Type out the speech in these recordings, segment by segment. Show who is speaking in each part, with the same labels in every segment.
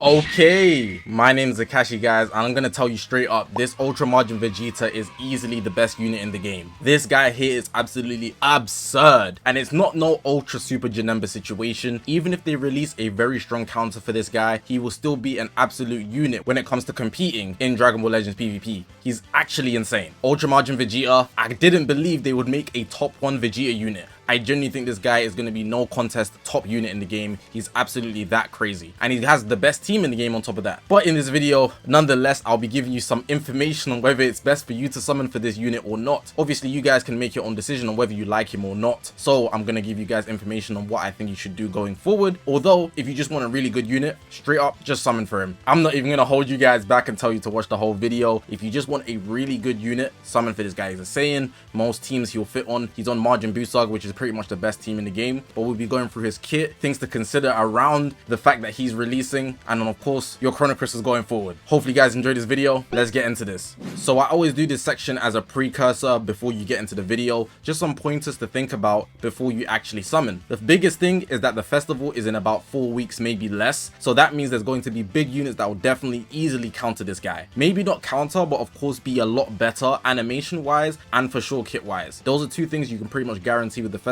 Speaker 1: Okay, my name is Zakashi, guys, and I'm gonna tell you straight up, this Ultra Margin Vegeta is easily the best unit in the game. This guy here is absolutely absurd, and it's not no Ultra Super Janemba situation. Even if they release a very strong counter for this guy, he will still be an absolute unit when it comes to competing in Dragon Ball Legends PvP. He's actually insane. Ultra Margin Vegeta, I didn't believe they would make a top 1 Vegeta unit. I genuinely think this guy is going to be no contest top unit in the game. He's absolutely that crazy. And he has the best team in the game on top of that. But in this video, nonetheless, I'll be giving you some information on whether it's best for you to summon for this unit or not. Obviously, you guys can make your own decision on whether you like him or not. So I'm going to give you guys information on what I think you should do going forward. Although, if you just want a really good unit, straight up, just summon for him. I'm not even going to hold you guys back and tell you to watch the whole video. If you just want a really good unit, summon for this guy. He's a Saiyan. Most teams he'll fit on. He's on Majin Vegeta, which is pretty much the best team in the game, but we'll be going through his kit, things to consider around the fact that he's releasing, and then of course your Chrono Crystals going forward. Hopefully you guys enjoyed this video. Let's get into this. So I always do this section as a precursor before you get into the video, just some pointers to think about before you actually summon. The biggest thing is that the festival is in about 4 weeks, maybe less, so that means there's going to be big units that will definitely easily counter this guy. Maybe not counter, but of course be a lot better animation wise and for sure kit wise. Those are two things you can pretty much guarantee with the festival.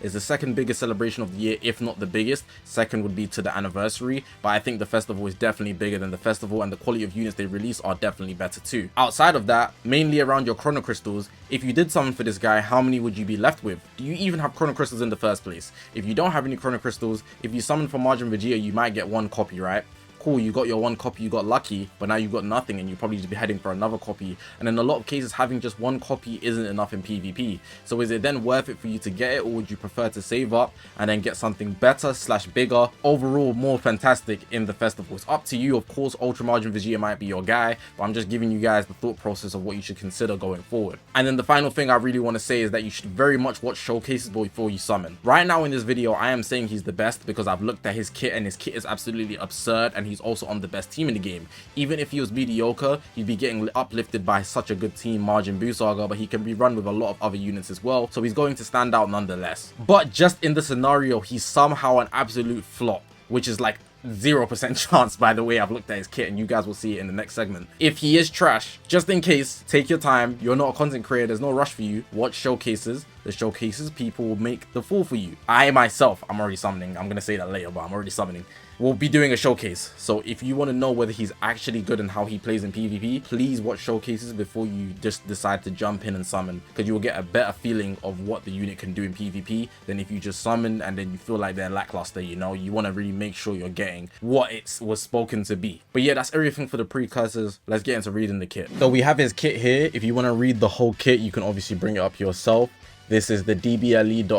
Speaker 1: Is the second biggest celebration of the year, if not the biggest. Second would be to the anniversary, but I think the festival is definitely bigger than the festival, and the quality of units they release are definitely better too. Outside of that, mainly around your Chrono Crystals, if you did summon for this guy, how many would you be left with? Do you even have Chrono Crystals in the first place? If you don't have any Chrono Crystals, if you summon for Majin Vegeta, you might get one copy, right? Cool, you got your one copy, you got lucky, but now you got nothing and you probably just be heading for another copy. And in a lot of cases, having just one copy isn't enough in PvP. So is it then worth it for you to get it, or would you prefer to save up and then get something better slash bigger, overall more fantastic in the festival? It's up to you. Of course, Ultra Margin Vegeta might be your guy, but I'm just giving you guys the thought process of what you should consider going forward. And then the final thing I really want to say is that you should very much watch showcases before you summon. Right now in this video, I am saying he's the best because I've looked at his kit and his kit is absolutely absurd, and he's also on the best team in the game. Even if he was mediocre, he'd be getting uplifted by such a good team, Majin Vegeta, but he can be run with a lot of other units as well, so he's going to stand out nonetheless. But just in the scenario, he's somehow an absolute flop, which is like 0% chance, by the way. I've looked at his kit and you guys will see it in the next segment. If he is trash, just in case, take your time. You're not a content creator, there's no rush for you. Watch showcases. The showcases, people will make the fall for you. I myself, I'm already summoning. I'm gonna say that later, but I'm already summoning. We'll be doing a showcase. So if you want to know whether he's actually good and how he plays in PvP, please watch showcases before you just decide to jump in and summon, because you will get a better feeling of what the unit can do in PvP than if you just summon and then you feel like they're lackluster. You know, you want to really make sure you're getting what it was spoken to be. But yeah, that's everything for the precursors. Let's get into reading the kit. So we have his kit here. If you want to read the whole kit, you can obviously bring it up yourself. This is the dble.bn-ent.net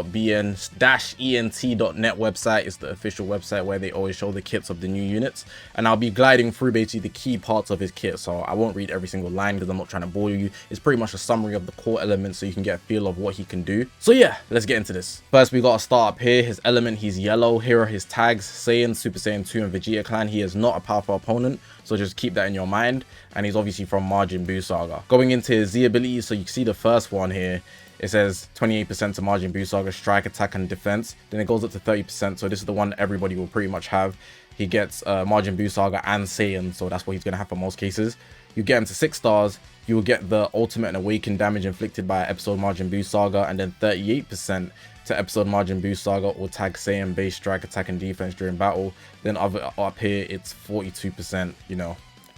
Speaker 1: website. It's the official website where they always show the kits of the new units. And I'll be gliding through basically the key parts of his kit. So I won't read every single line because I'm not trying to bore you. It's pretty much a summary of the core elements so you can get a feel of what he can do. So yeah, let's get into this. First, we got to start up here. His element, he's yellow. Here are his tags: Saiyan, Super Saiyan 2, and Vegeta Clan. He is not a powerful opponent, so just keep that in your mind. And he's obviously from Majin Vegeta. Going into his Z abilities, so you can see the first one here. It says 28% to Majin Vegeta, strike, attack, and defense. Then it goes up to 30%. So this is the one everybody will pretty much have. He gets Majin Vegeta and Saiyan, so that's what he's going to have for most cases. You get him to 6 stars. You will get the ultimate and awakened damage inflicted by episode Majin Vegeta, and then 38% to episode Majin Vegeta or tag Saiyan base strike, attack, and defense during battle. Then up here, it's 42%, you know,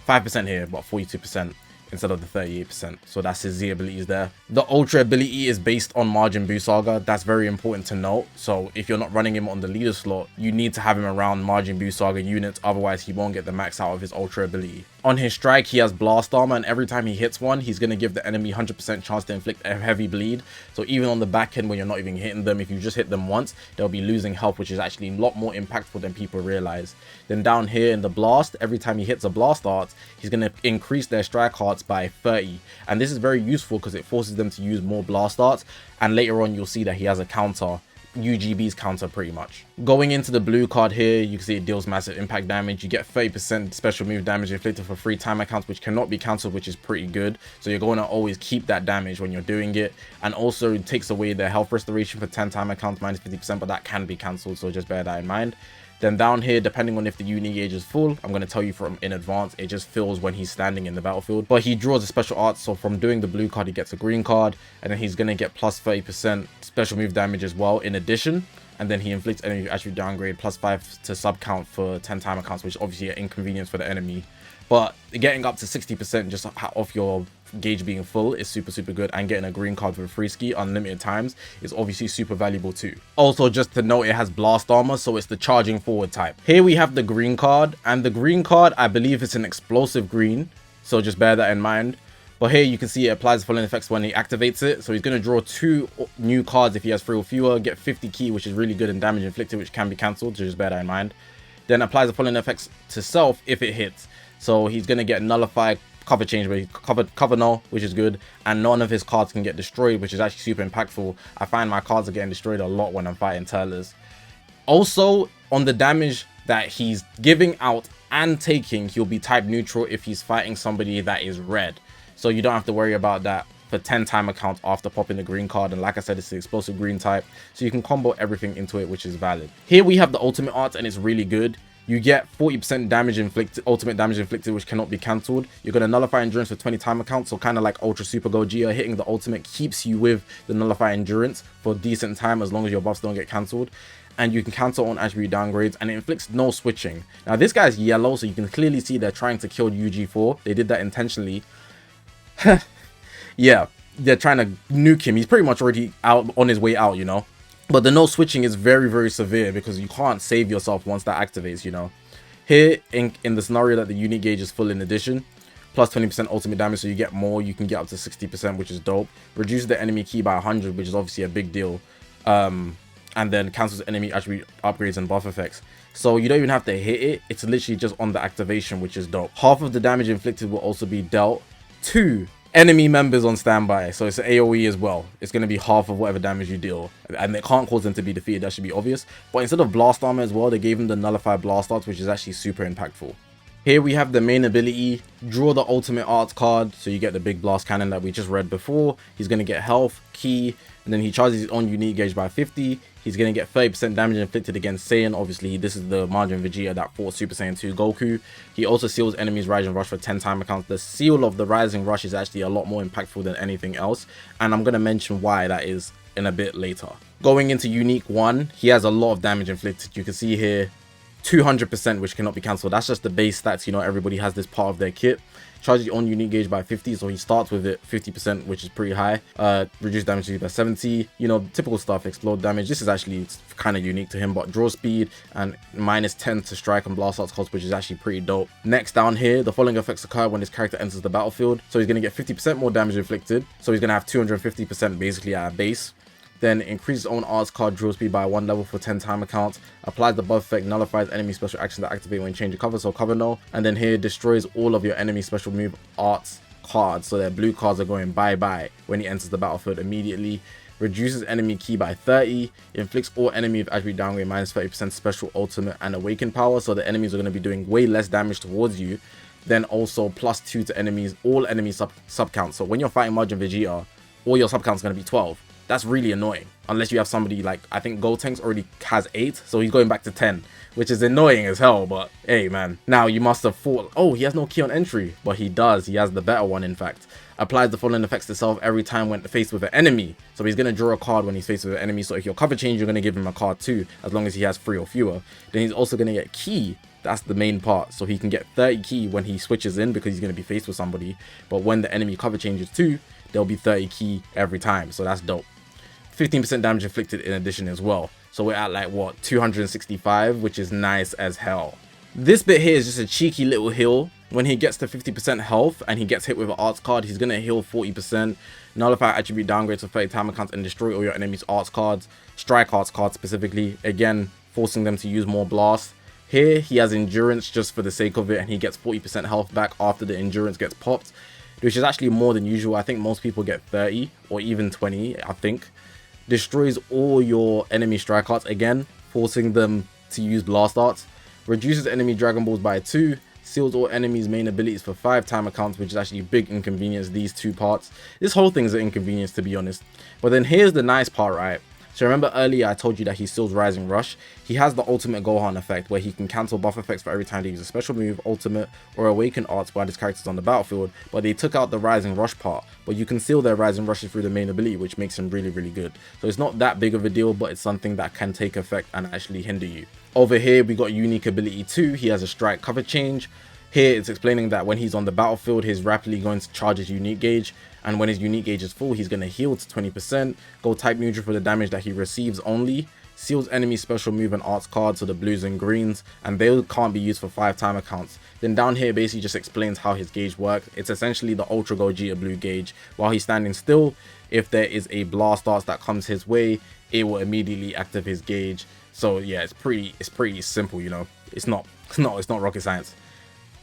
Speaker 1: 5% here, but 42%. Instead of the 38%. So that's his Z abilities there. The Ultra ability is based on Majin Vegeta. That's very important to note. So if you're not running him on the leader slot, you need to have him around Majin Vegeta units, otherwise he won't get the max out of his Ultra ability. On his strike, he has blast armor, and every time he hits one, he's going to give the enemy 100% chance to inflict a heavy bleed. So even on the back end, when you're not even hitting them, if you just hit them once, they'll be losing health, which is actually a lot more impactful than people realize. Then down here in the blast, every time he hits a blast art, he's going to increase their strike arts by 30. And this is very useful because it forces them to use more blast arts, and later on you'll see that he has a counter, UGB's counter pretty much. Going into the blue card here, you can see it deals massive impact damage. You get 30% special move damage inflicted for 3 timer counts, which cannot be cancelled, which is pretty good. So you're going to always keep that damage when you're doing it. And also it takes away their health restoration for 10 timer counts minus 50%, but that can be cancelled, so just bear that in mind. Then down here, depending on if the uni gauge is full, I'm going to tell you from in advance, it just fills when he's standing in the battlefield. But he draws a special art, so from doing the blue card, he gets a green card, and then he's going to get plus 30% special move damage as well in addition. And then he inflicts enemy attribute downgrade plus 5 to sub count for 10 timer counts, which is obviously an inconvenience for the enemy. But getting up to 60% just off your gauge being full is super good, and getting a green card for free ski unlimited times is obviously super valuable too. Also, just to note, it has blast armor, so it's the charging forward type. Here we have the green card, and the green card, I believe it's an explosive green, so just bear that in mind. But here you can see it applies the following effects when he activates it. So he's going to draw 2 new cards if he has 3 or fewer, get 50 ki, which is really good, in damage inflicted, which can be cancelled, so just bear that in mind. Then applies the following effects to self if it hits. So he's going to get nullify, cover change, where he cover null, which is good, and none of his cards can get destroyed, which is actually super impactful. I find my cards are getting destroyed a lot when I'm fighting Turlers. Also, on the damage that he's giving out and taking, he'll be type neutral if he's fighting somebody that is red. So you don't have to worry about that for 10 timer counts after popping the green card. And like I said, it's the explosive green type, so you can combo everything into it, which is valid. Here we have the ultimate art, and it's really good. You get 40% damage inflicted, ultimate damage inflicted, which cannot be cancelled. You're going to nullify endurance for 20 timer counts, so kind of like Ultra Super Gogeta. Hitting the ultimate keeps you with the nullify endurance for a decent time as long as your buffs don't get cancelled. And you can cancel on attribute downgrades, and it inflicts no switching. Now this guy's yellow, so you can clearly see they're trying to kill UG4. They did that intentionally. Yeah, they're trying to nuke him. He's pretty much already out, on his way out, you know. But the no switching is very severe because you can't save yourself once that activates, you know. Here, in the scenario that the unit gauge is full in addition, plus 20% ultimate damage, so you get more. You can get up to 60%, which is dope. Reduces the enemy ki by 100, which is obviously a big deal. And then cancels enemy attribute upgrades and buff effects. So you don't even have to hit it. It's literally just on the activation, which is dope. Half of the damage inflicted will also be dealt to enemy members on standby, so it's an AoE as well. It's going to be half of whatever damage you deal, and it can't cause them to be defeated. That should be obvious. But instead of blast armor as well, they gave him the nullify blast arts, which is actually super impactful. Here we have the main ability, draw the ultimate arts card, so you get the big blast cannon that we just read before. He's going to get health, ki, and then he charges his own unique gauge by 50. He's going to get 30% damage inflicted against Saiyan. Obviously, this is the Majin Vegeta that fought Super Saiyan 2 Goku. He also seals enemies Rising Rush for 10 timer counts. The seal of the Rising Rush is actually a lot more impactful than anything else, and I'm going to mention why that is in a bit later. Going into Unique 1, he has a lot of damage inflicted. You can see here 200%, which cannot be cancelled. That's just the base stats, you know. Everybody has this part of their kit. Charges your own unique gauge by 50, so he starts with it 50%, which is pretty high. Reduce damage by 70, you know, typical stuff. Explode damage, this is actually kind of unique to him, but draw speed and minus 10 to strike and blast arts cost, which is actually pretty dope. Next down here, the following effects occur when this character enters the battlefield. So he's going to get 50% more damage inflicted, so he's going to have 250% basically at a base. Then increases own arts card draw speed by 1 level for 10 timer counts. Applies the buff effect, nullifies enemy special action that activate when changing cover, so cover null. And then here destroys all of your enemy special move arts cards, so their blue cards are going bye-bye when he enters the battlefield immediately. Reduces enemy ki by 30. Inflicts all enemy with attribute downgrade minus 30% special ultimate and awaken power, so the enemies are going to be doing way less damage towards you. Then also plus 2 to enemies, all enemy sub counts. So when you're fighting Majin Vegeta, all your sub counts are going to be 12. That's really annoying, unless you have somebody like, I think Gotenks already has 8, so he's going back to 10, which is annoying as hell. But hey man, now you must have thought, oh, he has no key on entry, but he does. He has the better one, in fact. Applies the following effects to self every time when faced with an enemy, so he's going to draw a card when he's faced with an enemy. So if your cover change, you're going to give him a card too, as long as he has 3 or fewer. Then he's also going to get ki. That's the main part, so he can get 30 ki when he switches in, because he's going to be faced with somebody. But when the enemy cover changes too, there'll be 30 ki every time, so that's dope. 15% damage inflicted in addition as well, so we're at like what, 265, which is nice as hell. This bit here is just a cheeky little heal. When he gets to 50% health and he gets hit with an arts card, he's gonna heal 40%, nullify attribute downgrades for 30 timer counts, and destroy all your enemies arts cards, strike arts cards specifically, again forcing them to use more blasts. Here he has endurance just for the sake of it, and he gets 40% health back after the endurance gets popped, which is actually more than usual. I think most people get 30 or even 20, I think. Destroys all your enemy strike arts, again forcing them to use blast arts. Reduces enemy Dragon Balls by 2. Seals all enemies main abilities for 5 timer counts, which is actually a big inconvenience, these 2 parts. This whole thing is an inconvenience, to be honest. But then here's the nice part, right? So remember earlier I told you that he steals Rising Rush? He has the ultimate Gohan effect where he can cancel buff effects for every time they use a special move, ultimate, or awaken arts while his character's on the battlefield, but they took out the Rising Rush part, but you can steal their Rising Rushes through the main ability, which makes him really, really good. So it's not that big of a deal, but it's something that can take effect and actually hinder you. Over here, we got unique ability 2. He has a strike cover change. Here, it's explaining that when he's on the battlefield, he's rapidly going to charge his unique gauge. And when his unique gauge is full, he's going to heal to 20%, go type neutral for the damage that he receives only, seals enemy special move and arts cards, so the blues and greens, and they can't be used for 5 timer counts. Then down here basically just explains how his gauge works. It's essentially the Ultra Gogeta blue gauge. While he's standing still, if there is a blast arts that comes his way, it will immediately activate his gauge. So yeah, it's pretty simple, you know. It's not rocket science.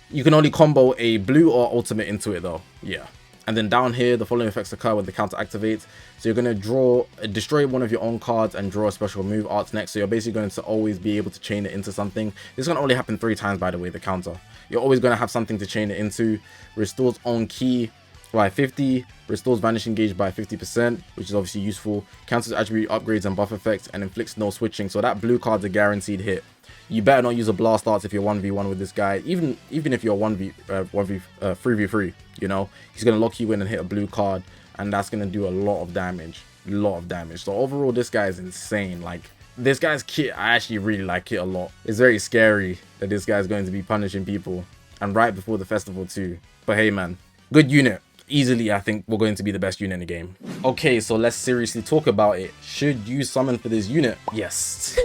Speaker 1: You can only combo a blue or ultimate into it though. Yeah. And then down here, the following effects occur when the counter activates. So you're going to destroy one of your own cards and draw a special move arts next. So you're basically going to always be able to chain it into something. This is going to only happen 3 times, by the way, the counter. You're always going to have something to chain it into. Restores own key by 50, restores vanishing gauge by 50%, which is obviously useful. Cancels attribute upgrades and buff effects and inflicts no switching. So that blue card's a guaranteed hit. You better not use a blast arts if you're 1v1 with this guy. Even if you're 3v3, you know, he's gonna lock you in and hit a blue card, and that's gonna do a lot of damage. So overall, this guy is insane. Like, this guy's kit, I actually really like it a lot. It's very scary that this guy's going to be punishing people, and right before the festival too. But hey man, good unit. Easily, I think we're going to be the best unit in the game. Okay, so let's seriously talk about it. Should you summon for this unit? Yes.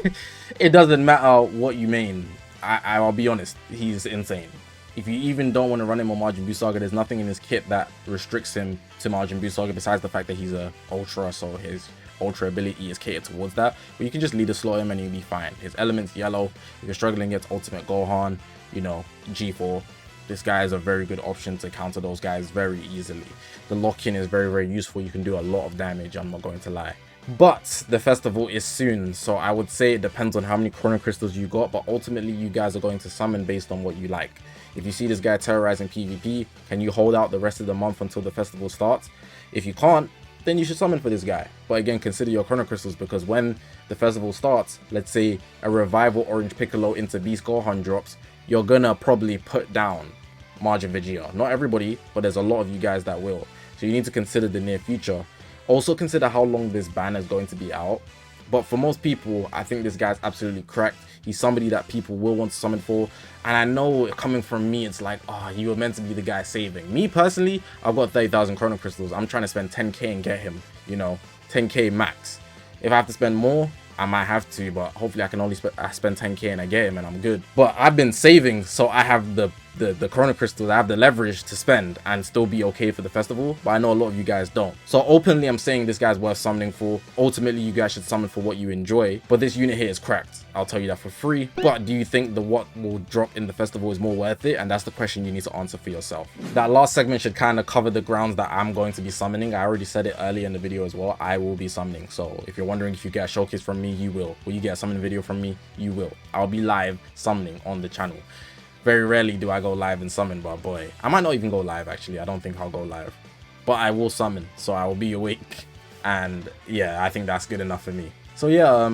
Speaker 1: It doesn't matter what you main. I'll be honest, he's insane. If you even don't want to run him on Majin Buu Saga, there's nothing in his kit that restricts him to Majin Buu Saga besides the fact that he's a Ultra, so his Ultra ability is catered towards that. But you can just leader slot him and he'll be fine. His element's yellow. If you're struggling against Ultimate Gohan, you know, G4. This guy is a very good option to counter those guys very easily. The lock-in is very, very useful. You can do a lot of damage, I'm not going to lie. But the festival is soon, so I would say it depends on how many Chrono Crystals you got, but ultimately you guys are going to summon based on what you like. If you see this guy terrorizing PvP, can you hold out the rest of the month until the festival starts? If you can't, then you should summon for this guy. But again, consider your Chrono Crystals, because when the festival starts, let's say a Revival Orange Piccolo into Beast Gohan drops, you're gonna probably put down Majin Vegeta. Not everybody, but there's a lot of you guys that will. So you need to consider the near future. Also consider how long this ban is going to be out. But for most people, I think this guy's absolutely cracked. He's somebody that people will want to summon for. And I know coming from me, it's like, oh, you were meant to be the guy saving. Me personally, I've got 30,000 Chrono Crystals. I'm trying to spend 10k and get him, you know, 10k max. If I have to spend more, I might have to, but hopefully I can only spend 10k and I get him and I'm good. But I've been saving, so I have the Chrono Crystals, I have the leverage to spend and still be okay for the festival, but I know a lot of you guys don't. So openly I'm saying this guy's worth summoning for. Ultimately you guys should summon for what you enjoy, but this unit here is cracked. I'll tell you that for free. But do you think the what will drop in the festival is more worth it? And that's the question you need to answer for yourself. That last segment should kind of cover the grounds that I'm going to be summoning. I already said it earlier in the video as well. I will be summoning. So if you're wondering if you get a showcase from me, you will. Will you get a summon video from me? You will. I'll be live summoning on the channel. Very rarely do I go live and summon, but boy, I might not even go live actually. I don't think I'll go live, but I will summon, so I will be awake. And yeah, I think that's good enough for me. So yeah,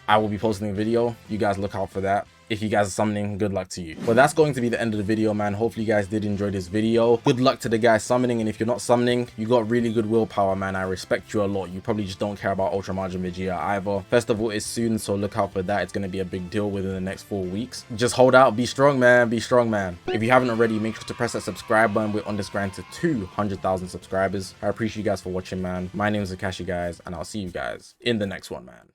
Speaker 1: I will be posting a video. You guys look out for that. If you guys are summoning, good luck to you. But that's going to be the end of the video, man. Hopefully you guys did enjoy this video. Good luck to the guys summoning, and if you're not summoning, you got really good willpower, man. I respect you a lot. You probably just don't care about Ultra Majin Vegeta either. Festival is soon, so look out for that. It's going to be a big deal within the next 4 weeks. Just hold out, be strong, man. Be strong, man. If you haven't already, make sure to press that subscribe button. We're on this grind to 200,000 subscribers. I appreciate you guys for watching, man. My name is Zakashi, guys, and I'll see you guys in the next one, man.